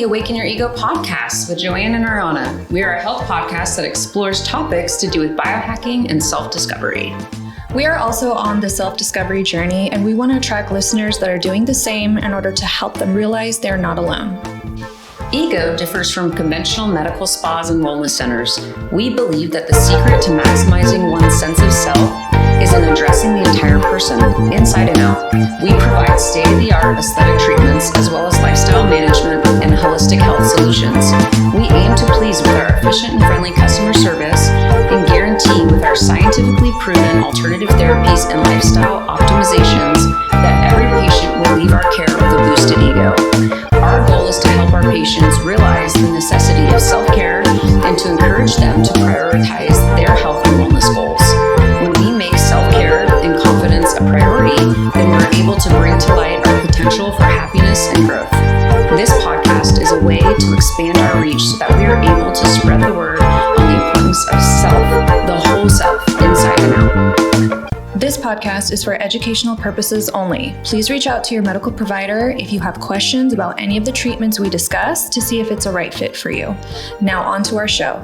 the Awaken Your Ego podcast with Joanne and Ariana. We are a health podcast that explores topics to do with biohacking and self-discovery. We are also on the self-discovery journey, and we want to attract listeners that are doing the same in order to help them realize they're not alone. Ego differs from conventional medical spas and wellness centers. We believe that the secret to maximizing one's sense of self is in addressing the entire person, inside and out. We provide state-of-the-art aesthetic treatments as well as lifestyle management and holistic health solutions. We aim to please with our efficient and friendly customer service and guarantee with our scientifically proven alternative therapies and lifestyle optimizations that every patient will leave our care with a boosted ego. Our goal is to help our patients realize the necessity of self-care and to encourage them to prioritize their health and wellness goals. When we make self-care and confidence a priority, then we're able to bring to light our potential for happiness and growth. This podcast is a way to expand our reach so that we are able to spread the word on the importance of self, the whole self, inside and out. This podcast is for educational purposes only. Please reach out to your medical provider if you have questions about any of the treatments we discuss to see if it's a right fit for you. Now on to our show.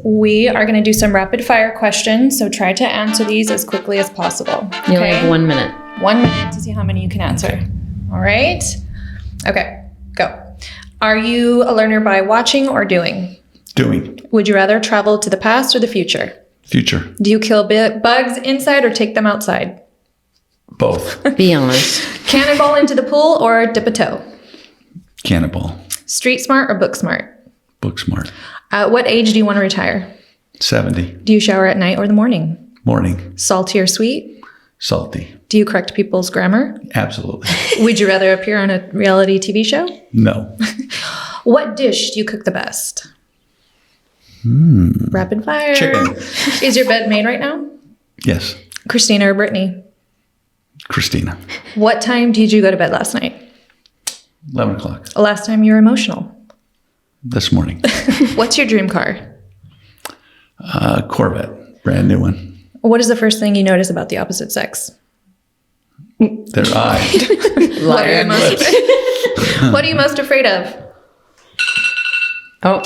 We are going to do some rapid fire questions, so try to answer these as quickly as possible. You only have 1 minute. 1 minute to see how many you can answer. All right. Okay, go. Are you a learner by watching or doing? Doing. Would you rather travel to the past or the future? Future. Do you kill bugs inside or take them outside? Both. Be honest. Cannonball into the pool or dip a toe? Cannonball. Street smart or book smart? Book smart. At what age do you want to retire? 70. Do you shower at night or the morning? Morning. Salty or sweet? Salty. Do you correct people's grammar? Absolutely. Would you rather appear on a reality TV show? No. What dish do you cook the best? Rapid fire. Chicken. Is your bed made right now? Yes. Christina or Brittany? Christina. What time did you go to bed last night? 11 o'clock. Last time you were emotional? This morning. What's your dream car? Corvette. Brand new one. What is the first thing you notice about the opposite sex? Their eye. What are you most afraid of? Oh,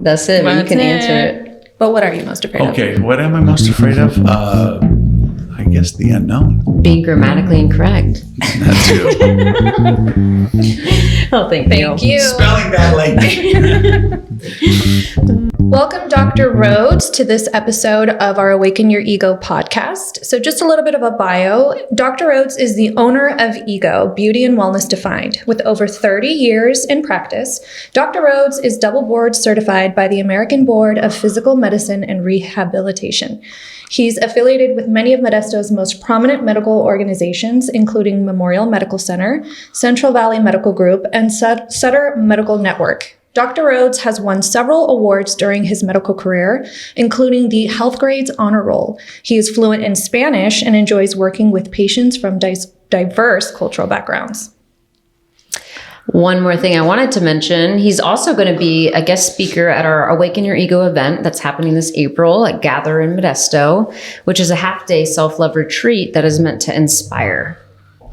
that's it. You can answer it. But what are you most afraid of? Okay. What am I most afraid of? I guess the unknown. Being grammatically incorrect. That too. Oh, thank you. Spelling that late. Welcome, Dr. Rhoades, to this episode of our Awaken Your Ego podcast. So just a little bit of a bio. Dr. Rhoades is the owner of Ego, Beauty and Wellness Defined. With over 30 years in practice, Dr. Rhoades is double board certified by the American Board of Physical Medicine and Rehabilitation. He's affiliated with many of Modesto's most prominent medical organizations, including Memorial Medical Center, Central Valley Medical Group, and Sutter Medical Network. Dr. Rhoades has won several awards during his medical career, including the Health Grades Honor Roll. He is fluent in Spanish and enjoys working with patients from diverse cultural backgrounds. One more thing I wanted to mention, he's also going to be a guest speaker at our Awaken Your Ego event that's happening this April at Gather in Modesto, which is a half-day self-love retreat that is meant to inspire.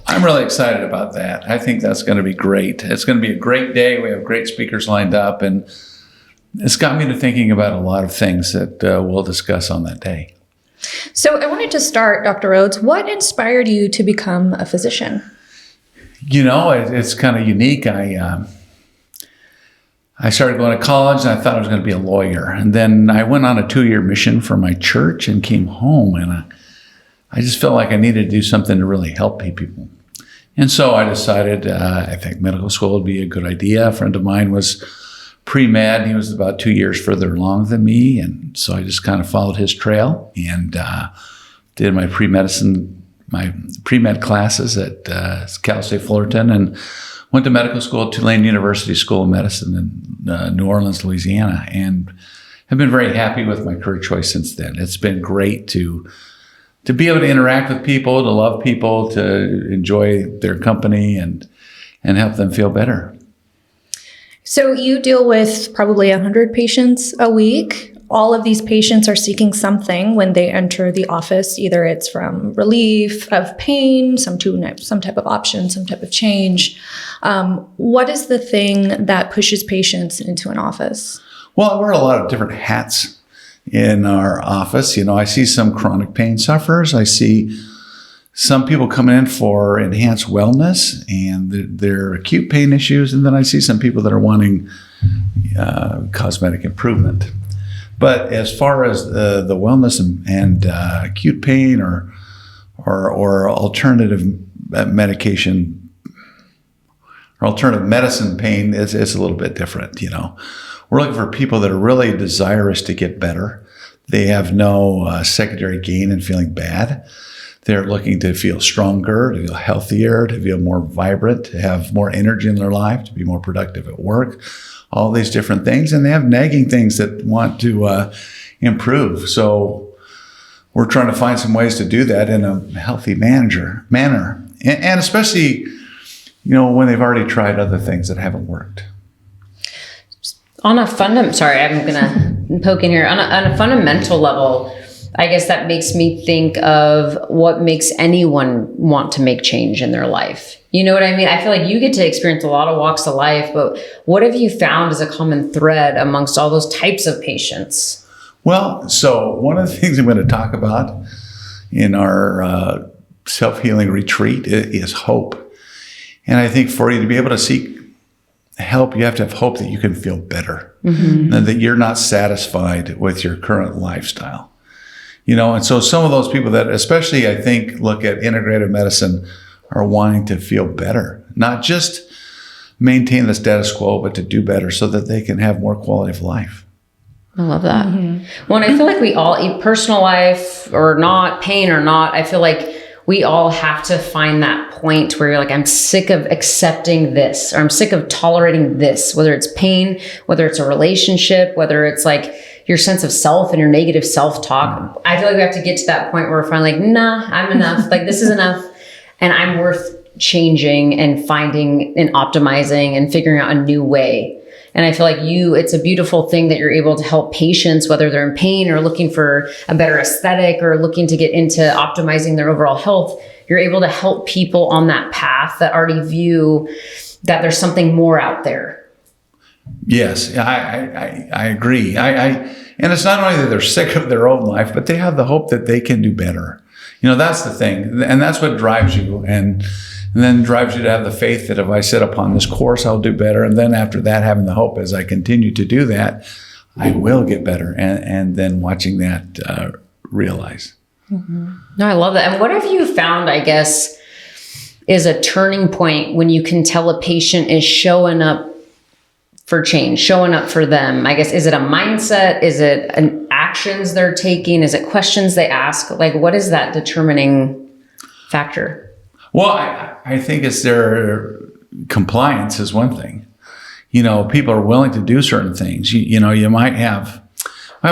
I'm really excited about that. I think that's going to be great. It's going to be a great day. We have great speakers lined up, and it's got me to thinking about a lot of things that we'll discuss on that day. So I wanted to start, Dr. Rhoades, what inspired you to become a physician? You know, it's kind of unique. I started going to college and I thought I was going to be a lawyer. And then I went on a 2-year mission for my church and came home, and I just felt like I needed to do something to really help people. And so I decided I think medical school would be a good idea. A friend of mine was pre-med, and he was about 2 years further along than me. And so I just kind of followed his trail and did my pre-med classes at Cal State Fullerton, and went to medical school at Tulane University School of Medicine in New Orleans, Louisiana, and have been very happy with my career choice since then. It's been great to be able to interact with people, to love people, to enjoy their company and help them feel better. So you deal with probably 100 patients a week. All of these patients are seeking something when they enter the office. Either it's from relief of pain, some type of option, some type of change. What is the thing that pushes patients into an office? Well, I wear a lot of different hats in our office. I see some chronic pain sufferers. I see some people come in for enhanced wellness and their acute pain issues. And then I see some people that are wanting cosmetic improvement. But as far as the wellness and acute pain or alternative medication or alternative medicine pain is a little bit different. We're looking for people that are really desirous to get better. They have no secondary gain in feeling bad. They're looking to feel stronger, to feel healthier, to feel more vibrant, to have more energy in their life, to be more productive at work, all these different things. And they have nagging things that want to improve. So we're trying to find some ways to do that in a healthy manner. And especially, when they've already tried other things that haven't worked. On a sorry, I'm going to poke in here. On a fundamental level, I guess that makes me think of what makes anyone want to make change in their life. You know what I mean? I feel like you get to experience a lot of walks of life, but what have you found as a common thread amongst all those types of patients? Well, so one of the things I'm going to talk about in our self-healing retreat is hope. And I think for you to be able to seek help, you have to have hope that you can feel better and that you're not satisfied with your current lifestyle. And so some of those people that especially I think look at integrative medicine are wanting to feel better, not just maintain the status quo, but to do better so that they can have more quality of life. I love that. Well, and I feel like we all, personal life or not, pain or not, I feel like we all have to find that point where you're like, I'm sick of accepting this, or I'm sick of tolerating this, whether it's pain, whether it's a relationship, whether it's like your sense of self and your negative self-talk. I feel like we have to get to that point where we're finally like, nah, I'm enough. Like, this is enough. And I'm worth changing and finding and optimizing and figuring out a new way. And I feel like it's a beautiful thing that you're able to help patients, whether they're in pain or looking for a better aesthetic or looking to get into optimizing their overall health. You're able to help people on that path that already view that there's something more out there. Yes, I agree. And it's not only that they're sick of their own life, but they have the hope that they can do better. That's the thing. And that's what drives you. And then drives you to have the faith that if I sit upon this course, I'll do better. And then after that, having the hope as I continue to do that, I will get better. And then watching that realize. No, I love that. And what have you found, I guess, is a turning point when you can tell a patient is showing up for change, showing up for them? I guess, is it a mindset? Is it an actions they're taking? Is it questions they ask? Like, what is that determining factor? Well, I think it's their compliance is one thing. People are willing to do certain things. You might have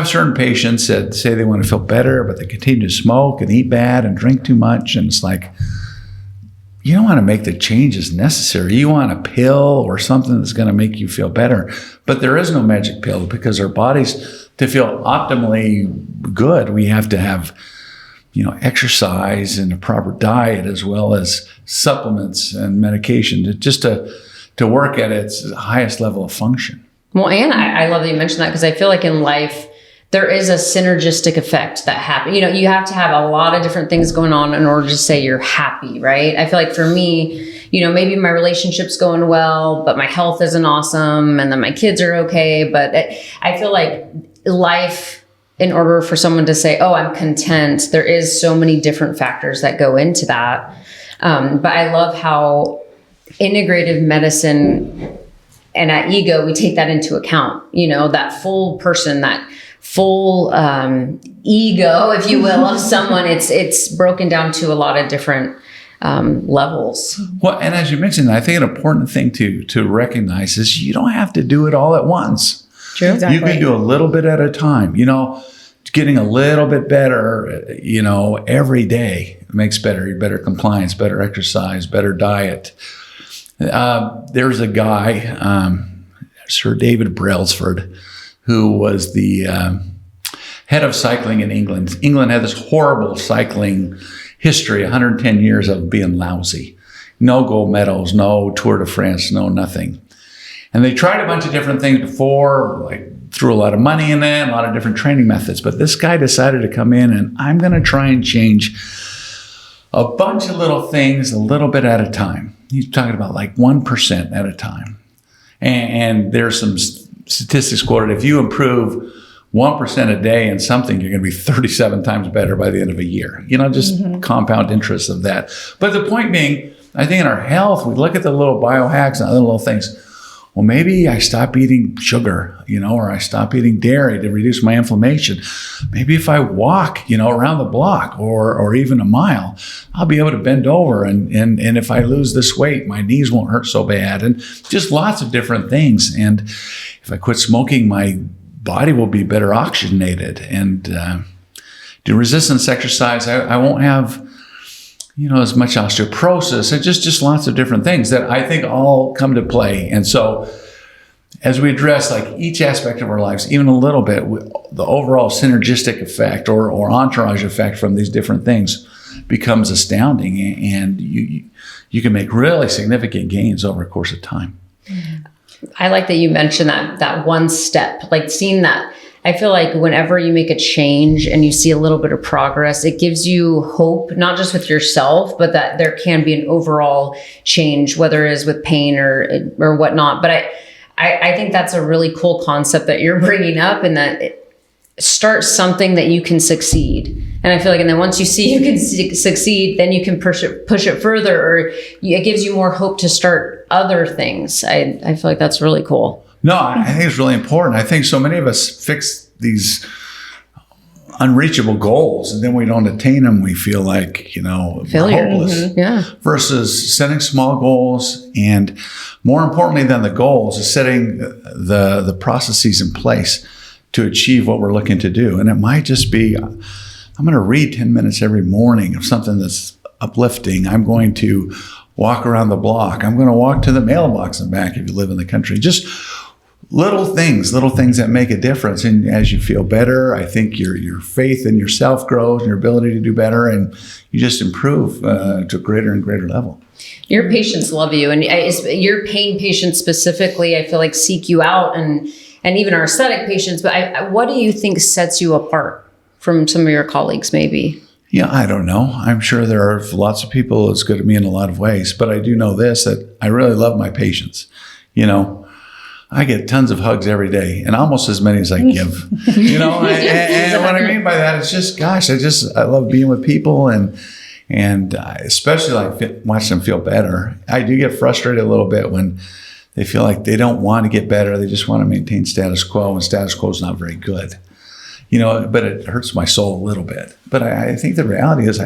certain patients that say they want to feel better, but they continue to smoke and eat bad and drink too much. And it's like, you don't want to make the changes necessary. You want a pill or something that's going to make you feel better. But there is no magic pill because our bodies, to feel optimally good, we have to have, exercise and a proper diet as well as supplements and medication to work at its highest level of function. Well, and I love that you mentioned that because I feel like in life, there is a synergistic effect that happens. You have to have a lot of different things going on in order to say you're happy, right? I feel like for me, maybe my relationship's going well, but my health isn't awesome. And then my kids are okay. But I feel like life, in order for someone to say, oh, I'm content, there is so many different factors that go into that. But I love how integrative medicine and at Ego, we take that into account, that full person, that full ego, if you will, of someone. It's broken down to a lot of different levels. Well, and as you mentioned, I think an important thing to recognize is you don't have to do it all at once. True. Exactly. You can do a little bit at a time. Getting a little bit better, every day makes better compliance, better exercise, better diet. There's a guy, Sir David Brailsford, who was the head of cycling in England. England had this horrible cycling history, 110 years of being lousy. No gold medals, no Tour de France, no nothing. And they tried a bunch of different things before, like threw a lot of money in it, a lot of different training methods. But this guy decided to come in and I'm going to try and change a bunch of little things a little bit at a time. He's talking about like 1% at a time. And there's some statistics quoted. If you improve 1% a day in something, you're going to be 37 times better by the end of a year. Just compound interest of that. But the point being, I think in our health, we look at the little biohacks and other little things. Well, maybe I stop eating sugar, or I stop eating dairy to reduce my inflammation. Maybe if I walk, around the block or even a mile, I'll be able to bend over. And if I lose this weight, my knees won't hurt so bad. And just lots of different things. And if I quit smoking, my body will be better oxygenated. And do resistance exercise, I won't have as much osteoporosis, and just lots of different things that I think all come to play. And so as we address like each aspect of our lives, even a little bit, the overall synergistic effect or entourage effect from these different things becomes astounding. And you can make really significant gains over a course of time. I like that you mentioned that one step, like seeing that. I feel like whenever you make a change and you see a little bit of progress, it gives you hope, not just with yourself, but that there can be an overall change, whether it is with pain or whatnot. But I think that's a really cool concept that you're bringing up, and that start something that you can succeed. And I feel like, and then once you see you can succeed, then you can push it further, or it gives you more hope to start other things. I feel like that's really cool. No, I think it's really important. I think so many of us fix these unreachable goals, and then we don't attain them. We feel like, failure. Hopeless. Yeah. Versus setting small goals, and more importantly than the goals is setting the processes in place to achieve what we're looking to do. And it might just be, I'm going to read 10 minutes every morning of something that's uplifting. I'm going to walk around the block. I'm going to walk to the mailbox and back if you live in the country. Just little things that make a difference. And as you feel better, I think your faith in yourself grows and your ability to do better, and you just improve to a greater and greater level. Your patients love you, and your pain patients specifically, I feel like seek you out, and even our aesthetic patients. But what do you think sets you apart from some of your colleagues maybe? Yeah, I don't know. I'm sure there are lots of people that's good at me in a lot of ways, but I do know this, that I really love my patients. I get tons of hugs every day, and almost as many as I give. And what I mean by that is just, gosh, I love being with people, and especially like watch them feel better. I do get frustrated a little bit when they feel like they don't want to get better; they just want to maintain status quo, and status quo is not very good. But it hurts my soul a little bit. But I think the reality is,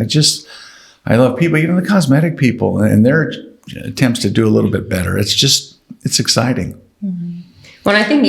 I love people, even the cosmetic people, and their attempts to do a little bit better. It's exciting. Mm-hmm. When I think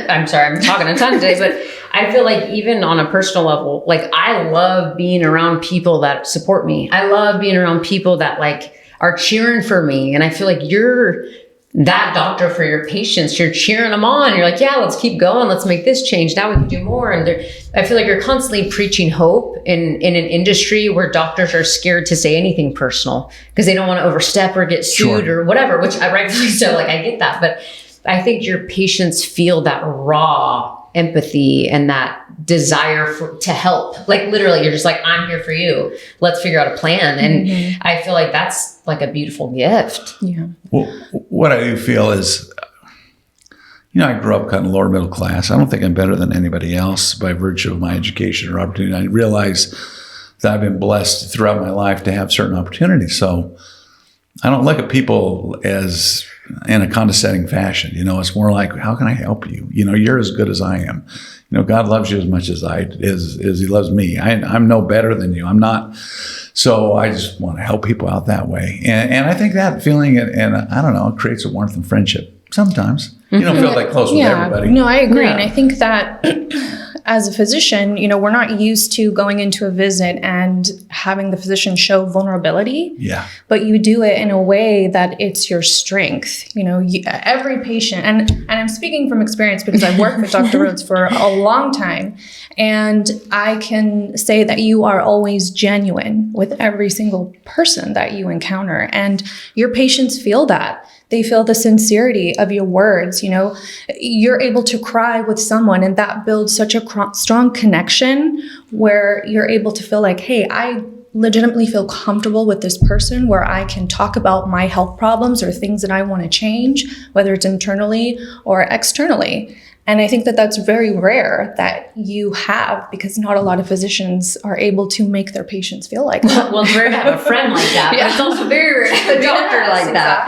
I'm sorry, I'm talking a ton today, but I feel like even on a personal level, like I love being around people that support me. I love being around people that like are cheering for me. And I feel like you're that doctor for your patients. You're cheering them on. You're like, yeah, let's keep going. Let's make this change. Now we can do more. And I feel like you're constantly preaching hope in an industry where doctors are scared to say anything personal because they don't want to overstep or get sued or whatever, which I rightfully so, like I get that. But I think your patients feel that raw empathy and that desire to help. Like literally, you're just like, I'm here for you. Let's figure out a plan. And I feel like that's like a beautiful gift. Yeah. Well, what I do feel is, I grew up kind of lower middle class. I don't think I'm better than anybody else by virtue of my education or opportunity. I realize that I've been blessed throughout my life to have certain opportunities. So I don't look at people as in a condescending fashion. It's more like, how can I help you? You're as good as I am. God loves you as much as he loves me. I'm no better than you. I'm not. So I just want to help people out that way. And I think that feeling, and I don't know, it creates a warmth and friendship sometimes. You don't feel that close with everybody. No, I agree. And I think that as a physician, we're not used to going into a visit and having the physician show vulnerability. Yeah. But you do it in a way that it's your strength. Every patient, and I'm speaking from experience because I've worked with Dr. Rhoades for a long time, and I can say that you are always genuine with every single person that you encounter, and your patients feel that. They feel the sincerity of your words. You're able to cry with someone, and that builds such a strong connection where you're able to feel like, hey, I legitimately feel comfortable with this person where I can talk about my health problems or things that I want to change, whether it's internally or externally. And I think that that's very rare that you have, because not a lot of physicians are able to make their patients feel like that. Well, it's rare to have a friend like that, but it's also very rare to have a doctor like that.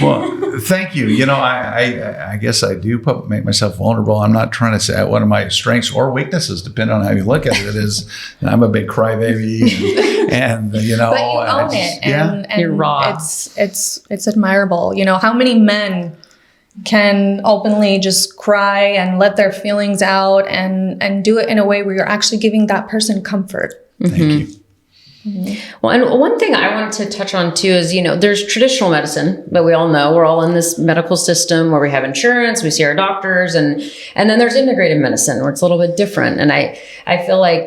Well, thank you. I guess I do make myself vulnerable. I'm not trying to say one of my strengths or weaknesses, depending on how you look at it, is I'm a big crybaby, and But you own it, and you're raw. It's admirable. How many men can openly just cry and let their feelings out and do it in a way where you're actually giving that person comfort. Thank you. Mm-hmm. Well, and one thing I wanted to touch on too is, there's traditional medicine, but we all know we're all in this medical system where we have insurance, we see our doctors, and then there's integrative medicine where it's a little bit different. And I feel like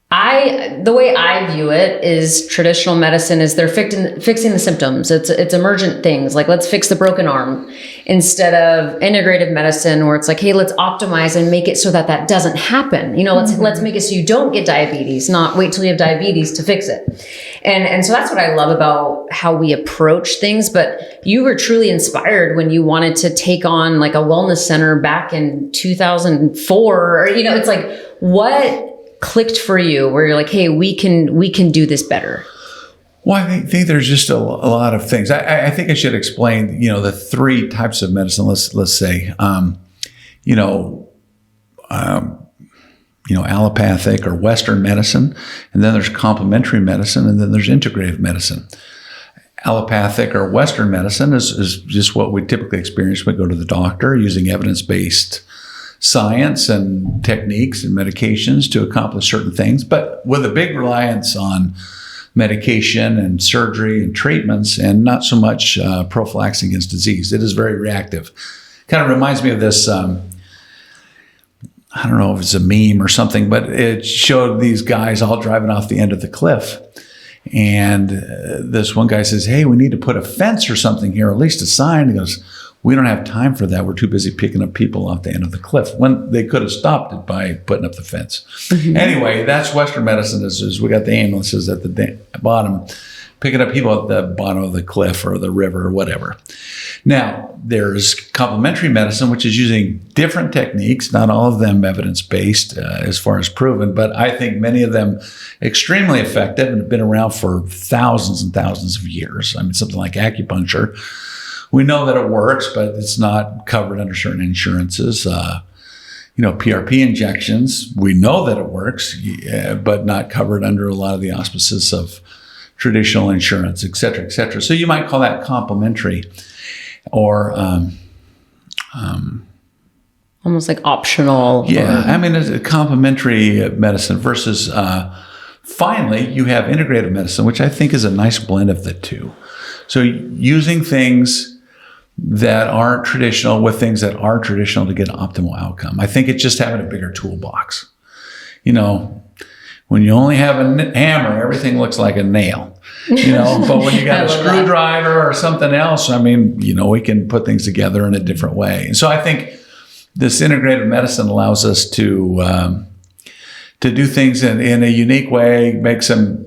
the way I view it is traditional medicine is they're fixing the symptoms. It's emergent things like let's fix the broken arm, instead of integrative medicine where it's like, hey, let's optimize and make it so that doesn't happen. Let's make it so you don't get diabetes, not wait till you have diabetes to fix it. And so that's what I love about how we approach things. But you were truly inspired when you wanted to take on like a wellness center back in 2004. It's like, what clicked for you where you're like, hey, we can do this better? Well, I think there's just a lot of things. I think I should explain, the three types of medicine. Let's say, allopathic or Western medicine, and then there's complementary medicine, and then there's integrative medicine. Allopathic or Western medicine is just what we typically experience when we go to the doctor, using evidence-based science and techniques and medications to accomplish certain things, but with a big reliance on medication and surgery and treatments, and not so much prophylaxis against disease. It is very reactive. Kind of reminds me of this, I don't know if it's a meme or something, but it showed these guys all driving off the end of the cliff. And this one guy says, hey, we need to put a fence or something here, or at least a sign. He goes, we don't have time for that. We're too busy picking up people off the end of the cliff, when they could have stopped it by putting up the fence. Mm-hmm. Anyway, that's Western medicine. Is we got the ambulances at the bottom, picking up people at the bottom of the cliff or the river or whatever. Now, there's complementary medicine, which is using different techniques, not all of them evidence-based as far as proven, but I think many of them extremely effective and have been around for thousands and thousands of years. I mean, something like acupuncture. We know that it works, but it's not covered under certain insurances. PRP injections, we know that it works, but not covered under a lot of the auspices of traditional insurance, et cetera, et cetera. So you might call that complementary, or almost like optional. Yeah, it's a complementary medicine versus finally you have integrative medicine, which I think is a nice blend of the two. So using things that aren't traditional with things that are traditional to get an optimal outcome. I think it's just having a bigger toolbox. When you only have a hammer, everything looks like a nail. But when you got a screwdriver or something else, we can put things together in a different way. And so I think this integrative medicine allows us to do things in a unique way, make some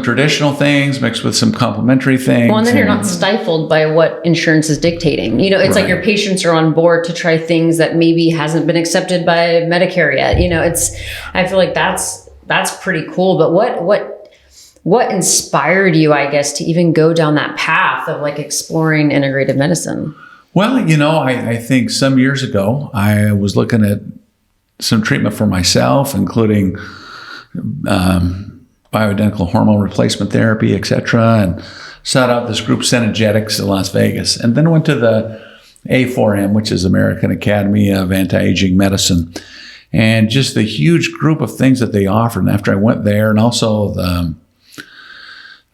traditional things mixed with some complementary things. Well, and then you're not stifled by what insurance is dictating. It's like your patients are on board to try things that maybe hasn't been accepted by Medicare yet. I feel like that's pretty cool. But what inspired you, I guess, to even go down that path of like exploring integrative medicine? Well, I think some years ago, I was looking at some treatment for myself, including bioidentical hormone replacement therapy, et cetera, and sought out this group Synergetics in Las Vegas, and then went to the A4M, which is American Academy of Anti-Aging Medicine, and just the huge group of things that they offer. And after I went there, and also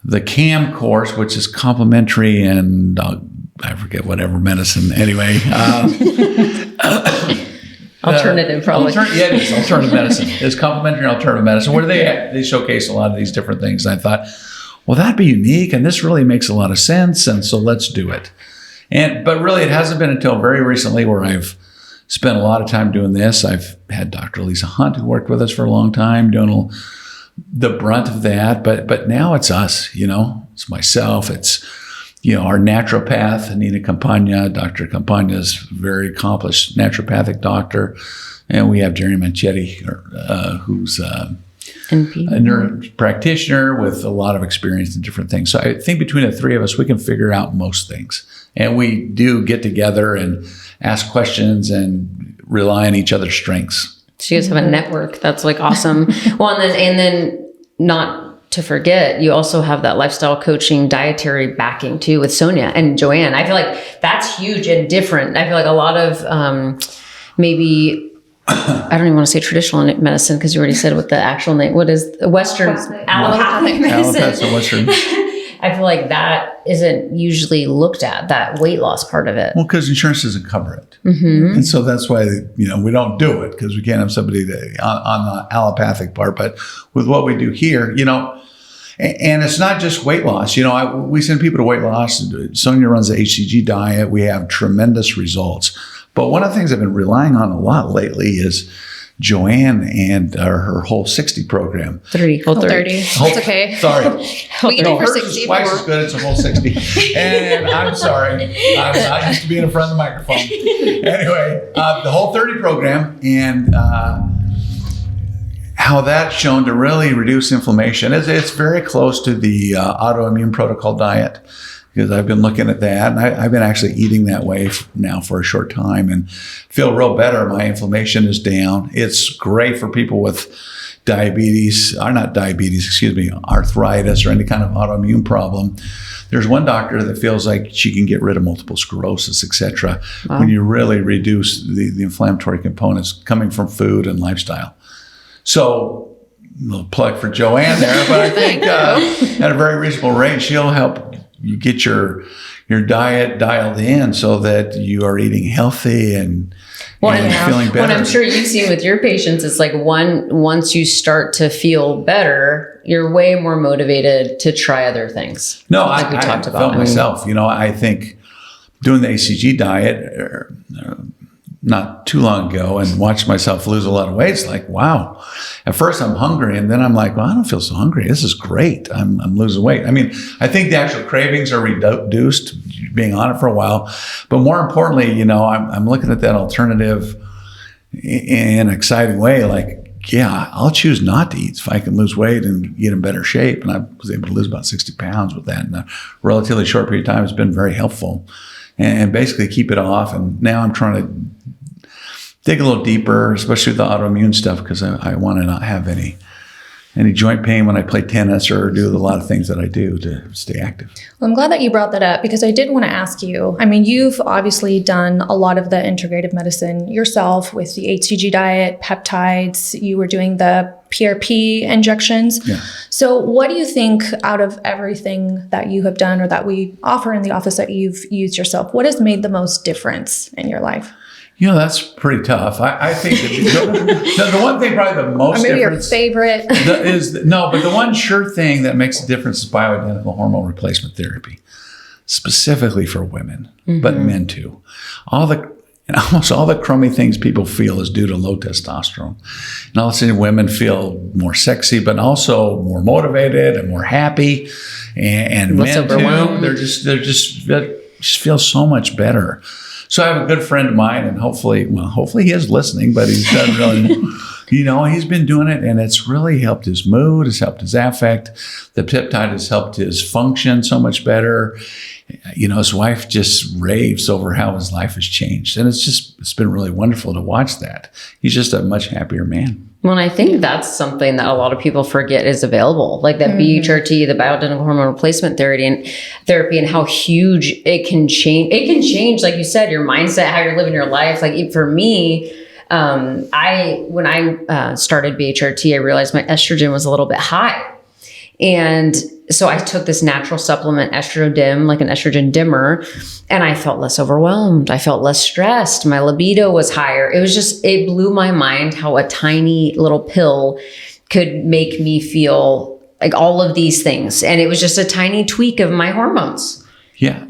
the CAM course, which is complementary and I forget whatever medicine. Anyway, alternative, probably. It is alternative medicine. It's complementary and alternative medicine, where they showcase a lot of these different things. And I thought, well, that'd be unique, and this really makes a lot of sense, and so let's do it. But really, it hasn't been until very recently where I've spent a lot of time doing this. I've had Dr. Lisa Hunt, who worked with us for a long time, doing the brunt of that. But now it's us, It's myself. It's, our naturopath, Nina Campagna. Dr. Campagna is a very accomplished naturopathic doctor. And we have Jerry Manchetti, who's a nurse practitioner with a lot of experience in different things. So I think between the three of us, we can figure out most things. And we do get together and ask questions and rely on each other's strengths. So you guys have a network. That's like awesome. Well, and then not to forget, you also have that lifestyle coaching, dietary backing too with Sonia and Joanne. I feel like that's huge and different. I feel like a lot of maybe, I don't even want to say traditional medicine because you already said what the actual name, what is the Western allopathic medicine? Allopathic Western. I feel like that isn't usually looked at, that weight loss part of it. Well, because insurance doesn't cover it. Mm-hmm. And so that's why, we don't do it, because we can't have somebody on the allopathic part. But with what we do here, and it's not just weight loss. We send people to weight loss. Sonia runs the HCG diet. We have tremendous results. But one of the things I've been relying on a lot lately is Joanne and her whole 60 program. Whole 30. It's okay. Sorry. We can do for 60. It's twice as good. It's a whole 60. And I'm sorry. I'm not used to being in front of the microphone. Anyway, the whole 30 program and how that's shown to really reduce inflammation. It's very close to the autoimmune protocol diet, because I've been looking at that, and I've been actually eating that way now for a short time and feel real better. My inflammation is down. It's great for people with arthritis or any kind of autoimmune problem. There's one doctor that feels like she can get rid of multiple sclerosis, etc., when you really reduce the inflammatory components coming from food and lifestyle. So, a little plug for Joanne there, but I think at a very reasonable rate, she'll help you get your diet dialed in so that you are eating healthy and feeling better. What I'm sure you've seen with your patients, it's like once you start to feel better, you're way more motivated to try other things. No, like I felt myself. I think doing the ACG diet not too long ago and watched myself lose a lot of weight. It's like, wow. At first I'm hungry, and then I'm like, well, I don't feel so hungry. This is great. I'm losing weight. I mean, I think the actual cravings are reduced being on it for a while. But more importantly, I'm looking at that alternative in an exciting way. Like, yeah, I'll choose not to eat if I can lose weight and get in better shape. And I was able to lose about 60 pounds with that in a relatively short period of time. It's been very helpful. And basically keep it off. And now I'm trying to dig a little deeper, especially with the autoimmune stuff, because I want to not have any joint pain when I play tennis or do a lot of things that I do to stay active. Well, I'm glad that you brought that up, because I did want to ask you, I mean, you've obviously done a lot of the integrative medicine yourself with the HCG diet, peptides, you were doing the PRP injections. Yeah. So what do you think, out of everything that you have done or that we offer in the office that you've used yourself, what has made the most difference in your life? That's pretty tough. I think the one thing, probably the most maybe difference, your favorite but the one sure thing that makes a difference is bioidentical hormone replacement therapy, specifically for women, but men too. Almost all the crummy things people feel is due to low testosterone. And all of a sudden women feel more sexy, but also more motivated and more happy. And men too, they just feel so much better. So I have a good friend of mine, and hopefully he is listening, but he's done really, he's been doing it, and it's really helped his mood, it's helped his affect. The peptide has helped his function so much better. His wife just raves over how his life has changed. And it's been really wonderful to watch that. He's just a much happier man. Well, I think that's something that a lot of people forget is available, like that BHRT, the bioidentical hormone replacement therapy, and how huge it can change. It can change, like you said, your mindset, how you're living your life. Like for me, when I started BHRT, I realized my estrogen was a little bit high. And so I took this natural supplement, EstroDim, like an estrogen dimmer, and I felt less overwhelmed. I felt less stressed. My libido was higher. It blew my mind how a tiny little pill could make me feel like all of these things. And it was just a tiny tweak of my hormones. Yeah.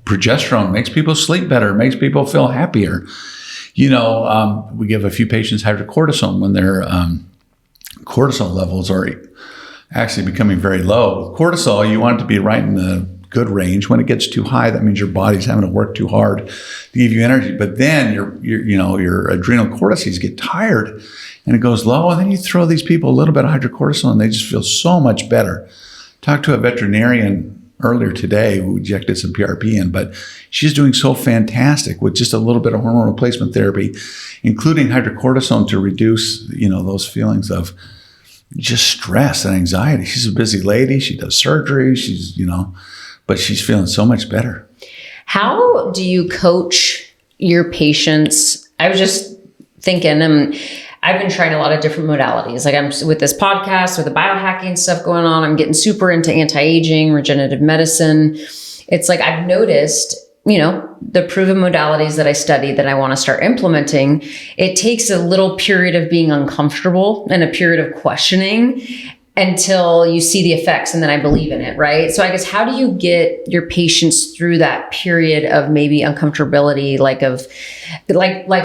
Progesterone makes people sleep better, makes people feel happier. We give a few patients hydrocortisone when their cortisol levels are actually becoming very low. Cortisol, you want it to be right in the good range. When it gets too high, that means your body's having to work too hard to give you energy. But then your adrenal cortices get tired and it goes low. And then you throw these people a little bit of hydrocortisone and they just feel so much better. Talked to a veterinarian earlier today who injected some PRP in, but she's doing so fantastic with just a little bit of hormone replacement therapy, including hydrocortisone to reduce, those feelings of just stress and anxiety. She's a busy lady. She does surgery. But she's feeling so much better. How do you coach your patients? I was just thinking, I've been trying a lot of different modalities. Like I'm with this podcast, with the biohacking stuff going on. I'm getting super into anti-aging, regenerative medicine. It's like I've noticed, the proven modalities that I study that I want to start implementing, it takes a little period of being uncomfortable and a period of questioning until you see the effects and then I believe in it, right? So I guess how do you get your patients through that period of maybe uncomfortability, like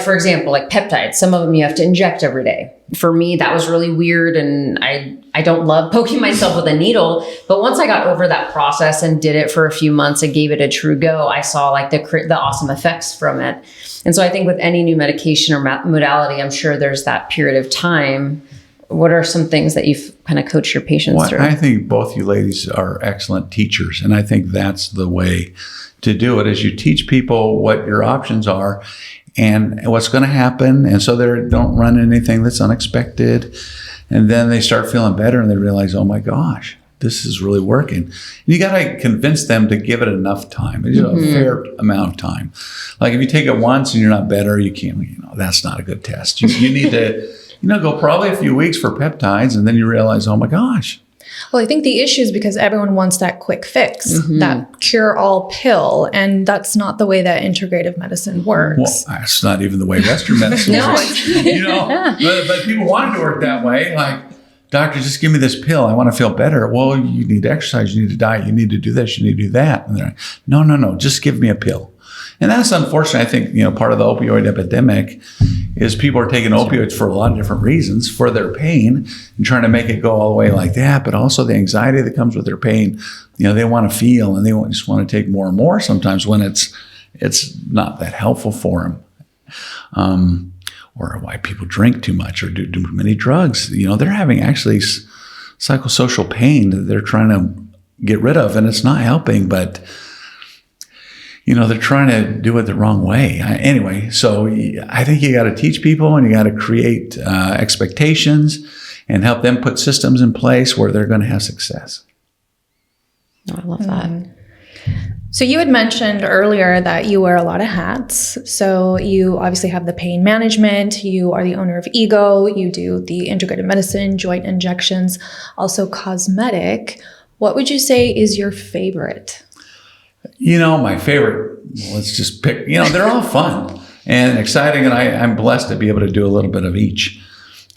for example, like peptides, some of them you have to inject every day. For me, that was really weird and I don't love poking myself with a needle, but once I got over that process and did it for a few months and gave it a true go, I saw like the awesome effects from it. And so I think with any new medication or modality, I'm sure there's that period of time. What are some things that you've kind of coached your patients through? I think both you ladies are excellent teachers. And I think that's the way to do it is you teach people what your options are and what's going to happen. And so they don't run anything that's unexpected. And then they start feeling better and they realize, oh my gosh, this is really working. And you got to convince them to give it enough time. It's a fair amount of time. Like if you take it once and you're not better, you can't, that's not a good test. You need to go probably a few weeks for peptides, and then you realize, oh my gosh. Well, I think the issue is because everyone wants that quick fix, that cure-all pill, and that's not the way that integrative medicine works. Well, that's not even the way Western medicine works. But people want it to work that way. Like, doctor, just give me this pill. I want to feel better. Well, you need to exercise. You need to diet. You need to do this. You need to do that. And they're like, no, just give me a pill. And that's unfortunate. I think, part of the opioid epidemic is people are taking opioids for a lot of different reasons, for their pain and trying to make it go all the way like that, but also the anxiety that comes with their pain. They want to feel and they just want to take more and more sometimes when it's not that helpful for them. Or why people drink too much or do too many drugs. They're having actually psychosocial pain that they're trying to get rid of, and it's not helping, but they're trying to do it the wrong way. Anyway, so I think you got to teach people and you got to create expectations and help them put systems in place where they're going to have success. I love that. So you had mentioned earlier that you wear a lot of hats. So you obviously have the pain management, you are the owner of Ego, you do the integrative medicine, joint injections, also cosmetic. What would you say is your favorite? My favorite, let's just pick, they're all fun and exciting, and I'm blessed to be able to do a little bit of each.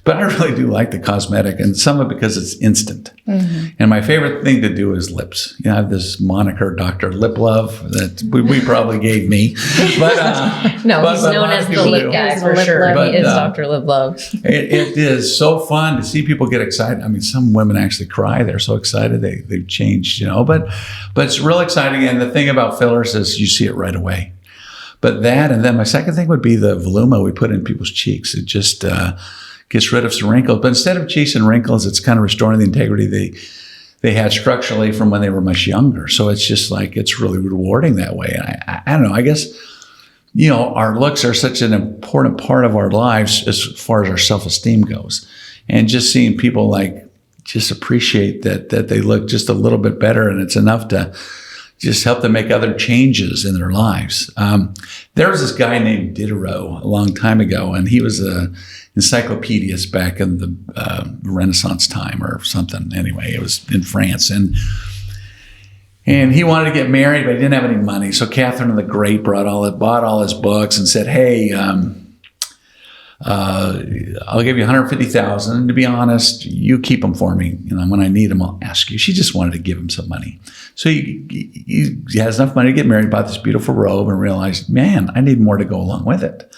But I really do like the cosmetic, and some of it because it's instant. And my favorite thing to do is lips. I have this moniker, Dr. LipLove, that we probably gave me. But he's known as the lip guy for sure. But, he is Dr. LipLove. It is so fun to see people get excited. I mean, some women actually cry. They're so excited. They've changed, But it's real exciting. And the thing about fillers is you see it right away. But that, and then my second thing would be the Voluma we put in people's cheeks. It just gets rid of some wrinkles. But instead of cheeks and wrinkles, it's kind of restoring the integrity they had structurally from when they were much younger. So it's just like, it's really rewarding that way. And I don't know, I guess our looks are such an important part of our lives as far as our self-esteem goes. And just seeing people like just appreciate that they look just a little bit better, and it's enough to just help them make other changes in their lives. There was this guy named Diderot a long time ago, and he was a encyclopedist back in the Renaissance time or something. Anyway, it was in France. And he wanted to get married, but he didn't have any money. So Catherine the Great bought all his books and said, hey, I'll give you $150,000. And to be honest, you keep them for me. When I need them, I'll ask you. She just wanted to give him some money. So he has enough money to get married, bought this beautiful robe, and realized, man, I need more to go along with it.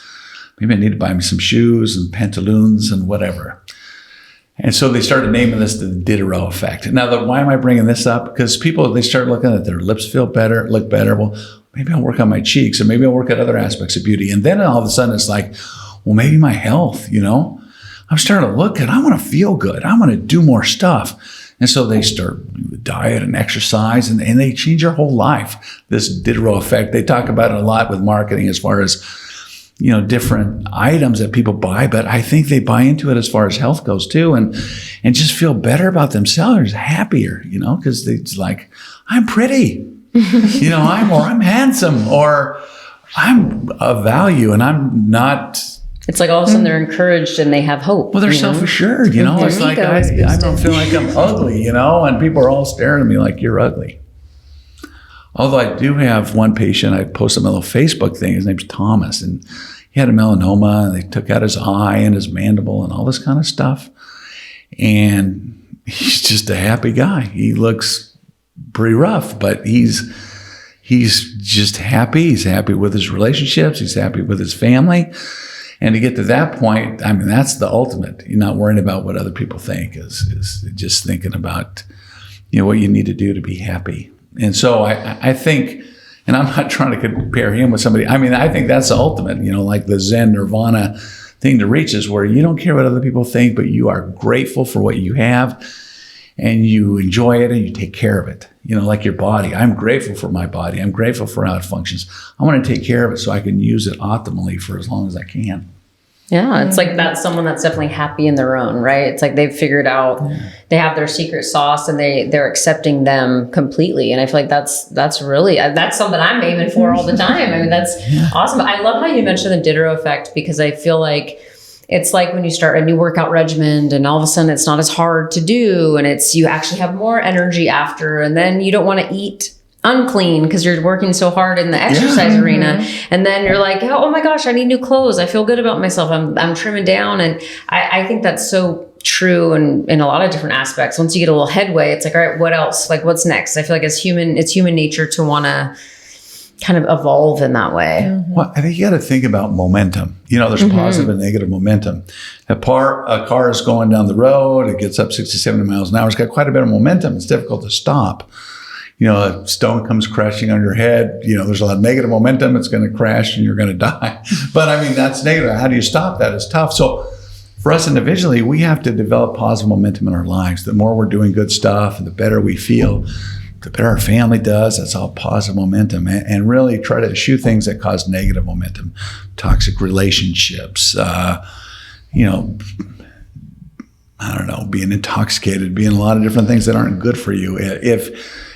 Maybe I need to buy me some shoes and pantaloons and whatever. And so they started naming this the Diderot effect. Now, why am I bringing this up? Because people, they start looking at their lips look better. Well, maybe I'll work on my cheeks, or maybe I'll work at other aspects of beauty. And then all of a sudden it's like, well, maybe my health, I'm starting to look and I want to feel good. I want to do more stuff. And so they start diet and exercise, and they change your whole life. This Diderot effect, they talk about it a lot with marketing as far as, different items that people buy, but I think they buy into it as far as health goes too, and just feel better about themselves, happier, because it's like, I'm pretty, I'm handsome, or I'm of value, and I'm not. It's like all of a sudden they're encouraged and they have hope. Well, they're self-assured, It's like, I don't feel like I'm ugly, and people are all staring at me like, you're ugly. Although I do have one patient, I posted a little Facebook thing. His name's Thomas, and he had a melanoma, and they took out his eye and his mandible and all this kind of stuff. And he's just a happy guy. He looks pretty rough, but he's just happy. He's happy with his relationships. He's happy with his family. And to get to that point, that's the ultimate. You're not worrying about what other people think, is just thinking about, what you need to do to be happy. And so I think, and I'm not trying to compare him with somebody. I think that's the ultimate, like the Zen Nirvana thing to reach, is where you don't care what other people think, but you are grateful for what you have, and you enjoy it, and you take care of it. Like your body. I'm grateful for my body. I'm grateful for how it functions. I want to take care of it so I can use it optimally for as long as I can. Yeah, it's like that's someone that's definitely happy in their own, right? It's like they've figured out, they have their secret sauce, and they're accepting them completely. And I feel like that's really, that's something I'm aiming for all the time. That's awesome. I love how you mentioned the Diderot effect, because I feel like it's like when you start a new workout regimen and all of a sudden it's not as hard to do, and you actually have more energy after, and then you don't want to eat unclean because you're working so hard in the exercise arena. And then you're like, oh my gosh, I need new clothes. I feel good about myself. I'm trimming down. And I think that's so true in a lot of different aspects. Once you get a little headway, it's like, all right, what else? Like, what's next? I feel like it's human nature to want to kind of evolve in that way. Well, I think you got to think about momentum. There's positive and negative momentum. A car is going down the road. It gets up 60, 70 miles an hour. It's got quite a bit of momentum. It's difficult to stop. A stone comes crashing on your head. There's a lot of negative momentum. It's going to crash and you're going to die. But that's negative. How do you stop that? It's tough. So for us individually, we have to develop positive momentum in our lives. The more we're doing good stuff and the better we feel, the better our family does. That's all positive momentum. And really try to eschew things that cause negative momentum, toxic relationships, being intoxicated, being a lot of different things that aren't good for you. If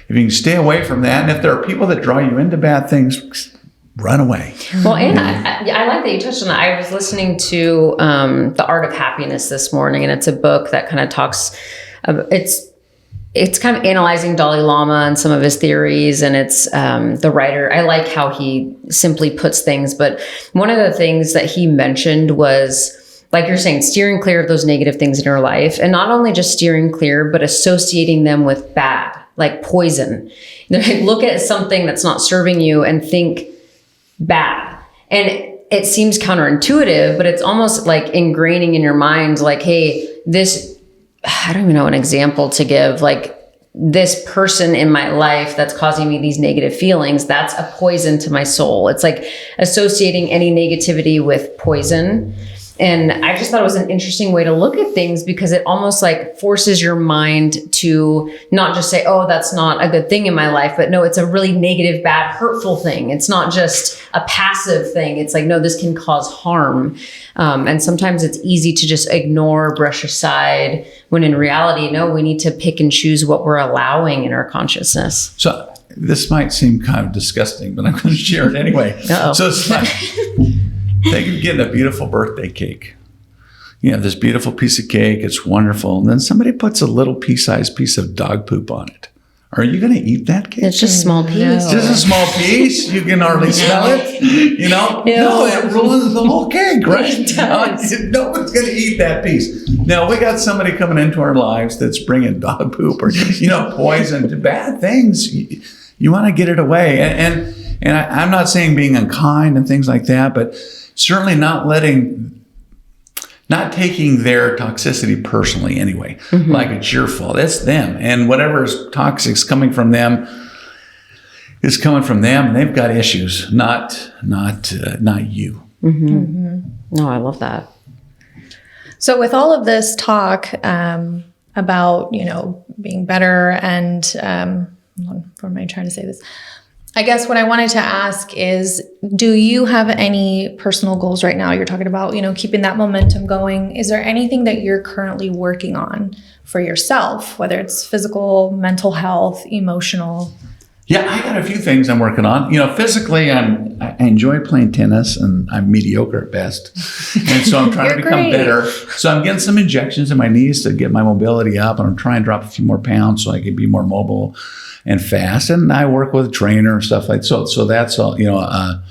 you can stay away from that, and if there are people that draw you into bad things, run away. Well, and I like that you touched on that. I was listening to The Art of Happiness this morning, and it's a book that kind of talks, it's kind of analyzing Dalai Lama and some of his theories, and it's the writer. I like how he simply puts things, but one of the things that he mentioned was, like you're saying, steering clear of those negative things in your life, and not only just steering clear, but associating them with bad, like poison. Look at something that's not serving you and think bad. And it seems counterintuitive, but it's almost like ingraining in your mind, like, hey, I don't even know an example to give, like this person in my life that's causing me these negative feelings, that's a poison to my soul. It's like associating any negativity with poison. And I just thought it was an interesting way to look at things because it almost like forces your mind to not just say, oh, that's not a good thing in my life, but no, it's a really negative, bad, hurtful thing. It's not just a passive thing. It's like, no, this can cause harm. And sometimes it's easy to just ignore, brush aside, when in reality, no, we need to pick and choose what we're allowing in our consciousness. So this might seem kind of disgusting, but I'm going to share it anyway. Uh-oh. So it's like, think of getting a beautiful birthday cake. You have this beautiful piece of cake. It's wonderful. And then somebody puts a little pea-sized piece of dog poop on it. Are you going to eat that cake? It's just a small piece. It's just a small piece. You can hardly smell it. You know? No, it ruins the whole cake, right? It does. No one's going to eat that piece. Now, we got somebody coming into our lives that's bringing dog poop or, poison, bad things. You want to get it away. And I'm not saying being unkind and things like that, but certainly not taking their toxicity personally anyway, like it's your fault. It's them. And whatever is toxic is coming from them is coming from them. And they've got issues, not you. No, I love that. So with all of this talk about, being better and, what am I trying to say this? I guess what I wanted to ask is, do you have any personal goals right now? You're talking about, keeping that momentum going. Is there anything that you're currently working on for yourself, whether it's physical, mental health, emotional? Yeah, I got a few things I'm working on. Physically, I enjoy playing tennis, and I'm mediocre at best. And so I'm trying to become better. So I'm getting some injections in my knees to get my mobility up, and I'm trying to drop a few more pounds so I can be more mobile and fast. And I work with a trainer and stuff like that. So that's all, a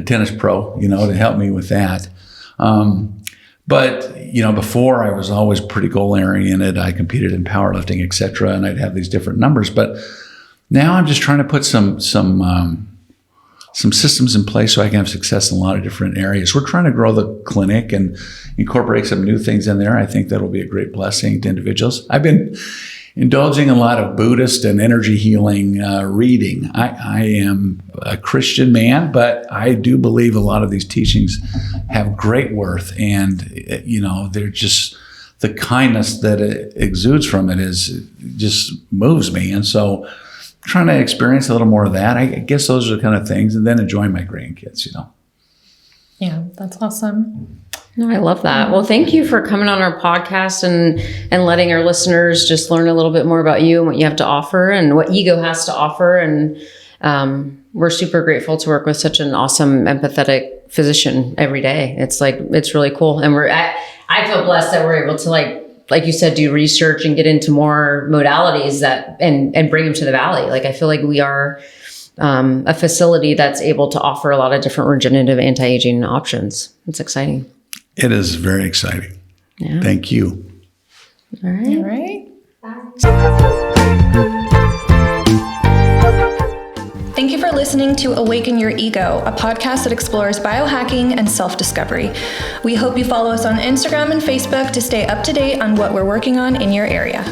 tennis pro, to help me with that. But before I was always pretty goal oriented. I competed in powerlifting, et cetera, and I'd have these different numbers. But now I'm just trying to put some systems in place so I can have success in a lot of different areas. We're trying to grow the clinic and incorporate some new things in there. I think that'll be a great blessing to individuals. I've been indulging in a lot of Buddhist and energy healing reading. I am a Christian man, but I do believe a lot of these teachings have great worth, and they're just, the kindness that it exudes from it just moves me. And so trying to experience a little more of that. I guess those are the kind of things, and then enjoying my grandkids, Yeah, that's awesome. No, I love that. Well, thank you for coming on our podcast and letting our listeners just learn a little bit more about you and what you have to offer and what Ego has to offer. And we're super grateful to work with such an awesome, empathetic physician every day. It's really cool. And I feel blessed that we're able to like you said, do research and get into more modalities and bring them to the Valley. I feel like we are a facility that's able to offer a lot of different regenerative anti-aging options. It's exciting. It is very exciting. Yeah. Thank you. All right. Thank you for listening to Awaken Your Ego, a podcast that explores biohacking and self-discovery. We hope you follow us on Instagram and Facebook to stay up to date on what we're working on in your area.